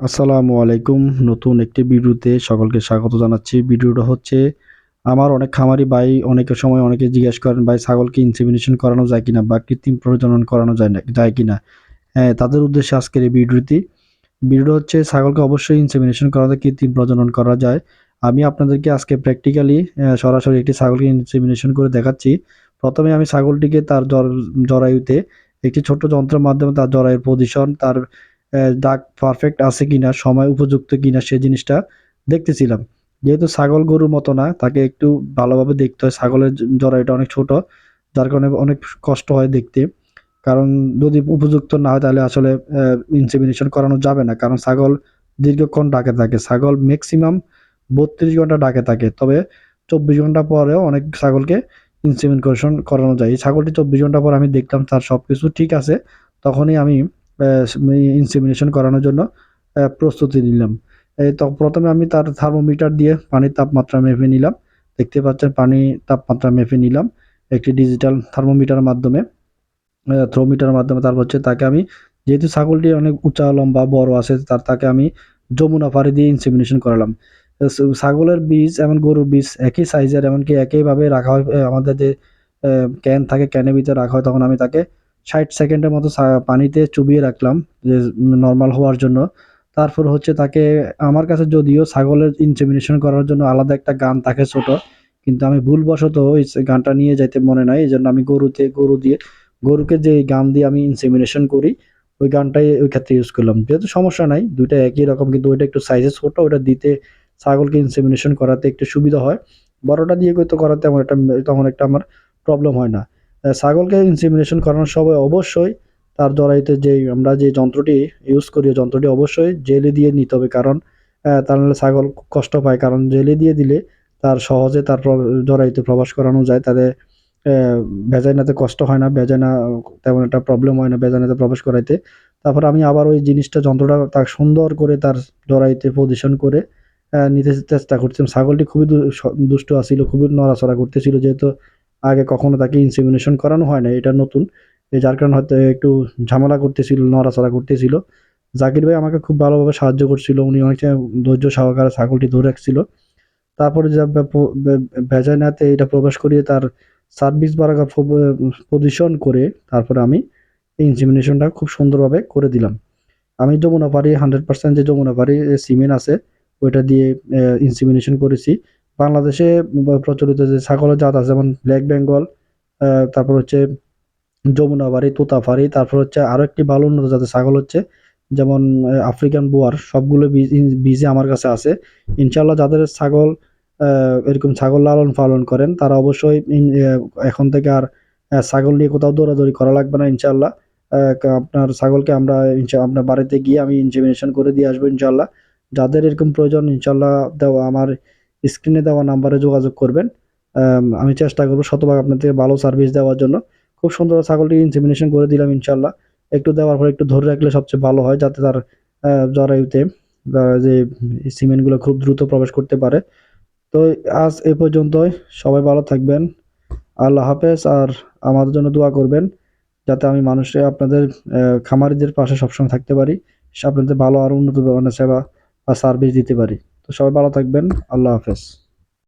আসসালামু আলাইকুম। নতুন একটি ভিডিওতে সকলকে স্বাগত জানাচ্ছি। ভিডিওটা হচ্ছে আমার অনেক খামারি ভাই অনেকের সময় অনেকে জিজ্ঞেস করেন, ভাই ছাগলকে ইনসেমিনেশন করানো যায় কিনা বা কৃত্রিম প্রজনন করানো যায় কিনা? হ্যাঁ, তাদের উদ্দেশ্যে আজকের এই ভিডিওটি। ভিডিওটা হচ্ছে ছাগলকে অবশ্যই ইনসেমিনেশন করাতে কৃত্রিম প্রজনন করা যায়। আমি আপনাদেরকে আজকে প্র্যাকটিক্যালি সরাসরি একটি ছাগলকে ইনসেমিনেশন করে দেখাচ্ছি। প্রথমে আমি ছাগলটিকে তার জরায়ুতে একটি ছোট্ট যন্ত্রের মাধ্যমে তার জরায়ুর পজিশন, তার দাগ পারফেক্ট আছে কিনা, সময় উপযুক্ত কিনা সে জিনিসটা দেখতেছিলাম। যেহেতু ছাগল গরুর মতো না, তাকে একটু ভালোভাবে দেখতে হয়। ছাগলের জরায়ুটা অনেক ছোট, যার কারণে অনেক কষ্ট হয় দেখতে। কারণ যদি উপযুক্ত না হয় তাহলে আসলে ইনসেমিনেশন করানো যাবে না। কারণ ছাগল দীর্ঘক্ষণ ডাকে থাকে। ছাগল মেক্সিমাম ৩২ ঘন্টা ডাকে থাকে। তবে ২৪ ঘন্টা পরেও অনেক ছাগলকে ইনসেমিনেশন করানো যায়। এই ছাগলটি ২৪ ঘন্টা পর আমি দেখলাম তার সবকিছু ঠিক আছে। তখনই আমি ইনসেমিনেশন করানোর জন্য প্রস্তুতি নিলাম। প্রথমে আমি তার থার্মোমিটার দিয়ে পানির তাপমাত্রা মেপে নিলাম। দেখতে পাচ্ছেন পানির তাপমাত্রা মেপে নিলাম একটি ডিজিটাল থার্মোমিটারের মাধ্যমে। থ্রোমিটারের মাধ্যমে তারপর হচ্ছে তাকে আমি, যেহেতু ছাগলটি অনেক উঁচা লম্বা বড় আছে, তাকে আমি যমুনা পানি দিয়ে ইনসেমিনেশন করালাম। ছাগলের বীজ এবং গরুর বীজ একই সাইজের, এমনকি একইভাবে রাখা হয়। আমাদের যে ক্যান থাকে, ক্যানের ভিতরে রাখা হয়, তখন আমি তাকে ৬০ সেকেন্ডের মতো পানিতে চুবিয়ে রাখলাম যে নর্মাল হওয়ার জন্য। তারপর হচ্ছে তাকে, আমার কাছে যদিও ছাগলের ইনসেমিনেশন করার জন্য আলাদা একটা গান থাকে ছোট, কিন্তু আমি ভুলবশত ওই গানটা নিয়ে যাইতে মনে নাই। এই জন্য আমি গরুকে যে গান দিয়ে আমি ইনসেমিনেশন করি, ওই গানটাই ওই ক্ষেত্রে ইউজ করলাম। যেহেতু সমস্যা নাই, দুইটা একই রকম, কিন্তু ওইটা একটু সাইজে ছোট, ওটা দিতে ছাগলকে ইনসেমিনেশন করাতে একটু সুবিধা হয়। বড়টা দিয়ে তো করাতে তেমন একটা আমার প্রবলেম হয় না। ছাগলকে ইনসেমিনেশন করানোর সময় অবশ্যই তার জরায়ুতে আমরা যে যন্ত্রটি ইউজ করি, ওই যন্ত্রটি অবশ্যই জেলে দিয়ে নিতে হবে। কারণ তা নাহলে ছাগল খুব কষ্ট পায়। কারণ জেলে দিয়ে দিলে তার সহজে তার জরায়ুতে প্রবেশ করানো যায়। তাহলে ভ্যাজাইনাতে কষ্ট হয় না, তেমন একটা প্রবলেম হয় না ভ্যাজাইনাতে প্রবেশ করাইতে। তারপর আমি আবার ওই জিনিসটা, যন্ত্রটা তার সুন্দর করে তার জরায়ুতে পজিশন করে নিতে চেষ্টা করছিলাম। ছাগলটি খুবই দুষ্ট আছিল, খুবই নড়াচড়া করতেছিল। যেহেতু আগে কখনো তাকে ইনসেমিনেশন করানো হয় না, এটা নতুন। যার কারণে হয়তো একটু ঝামেলা করতেছিল, নড়াচড়া করতেছিল। জাকির ভাই আমাকে খুব ভালোভাবে সাহায্য করছিল। উনি অনেকটা ধৈর্য সহকারে ছাগলটি ধরে রাখছিল। তারপরে যে ভ্যাজাইনাতে এটা প্রবেশ করিয়ে তার সার্ভিস বারাকা পজিশন করে তারপরে আমি ইনসেমিনেশনটা খুব সুন্দরভাবে করে দিলাম। আমি যমুনা পারি 100% যে যমুনা পারি সিমেন্ট আছে, ওইটা দিয়ে ইনসেমিনেশন করেছি। বাংলাদেশে প্রচলিত যে ছাগলের জাত আছে, যেমন ব্ল্যাক বেঙ্গল, তারপর হচ্ছে যমুনাপাড়ি, তোতাপাড়ি, তারপর হচ্ছে আরো একটি ভালো উন্নত জাতের ছাগল হচ্ছে যেমন আফ্রিকান বোয়ার, সবগুলো বীজই আমার কাছে আছে। ইনশাল্লাহ যাদের ছাগল এরকম ছাগল লালন পালন করেন, তারা অবশ্যই এখন থেকে আর ছাগল নিয়ে কোথাও দৌড়াদৌড়ি করা লাগবে না ইনশাল্লাহ। আপনার ছাগলকে আপনার বাড়িতে গিয়ে আমি ইনসেমিনেশন করে দিয়ে আসবো ইনশাল্লাহ। যাদের এরকম প্রয়োজন ইনশাল্লাহ দেওয়া আমার স্ক্রিনে দেওয়া নাম্বারে যোগাযোগ করবেন। আমি চেষ্টা করবো শতভাগ আপনাদের ভালো সার্ভিস দেওয়ার জন্য। খুব সুন্দর ছাগলটি ইনসেমিনেশন করে দিলাম ইনশাল্লাহ। একটু দেওয়ার পর একটু ধরে রাখলে সবচেয়ে ভালো হয়, যাতে তার জরায়ুতে যে সিমেন্টগুলো খুব দ্রুত প্রবেশ করতে পারে। তো আজ এ পর্যন্তই। সবাই ভালো থাকবেন। আল্লাহ হাফেজ। আর আমাদের জন্য দোয়া করবেন, যাতে আমি আপনাদের খামারিদের পাশে সবসময় থাকতে পারি, আপনাদের ভালো আর উন্নত ধরনের সেবা বা সার্ভিস দিতে পারি। তো সবাই ভালো থাকবেন। আল্লাহ হাফেজ।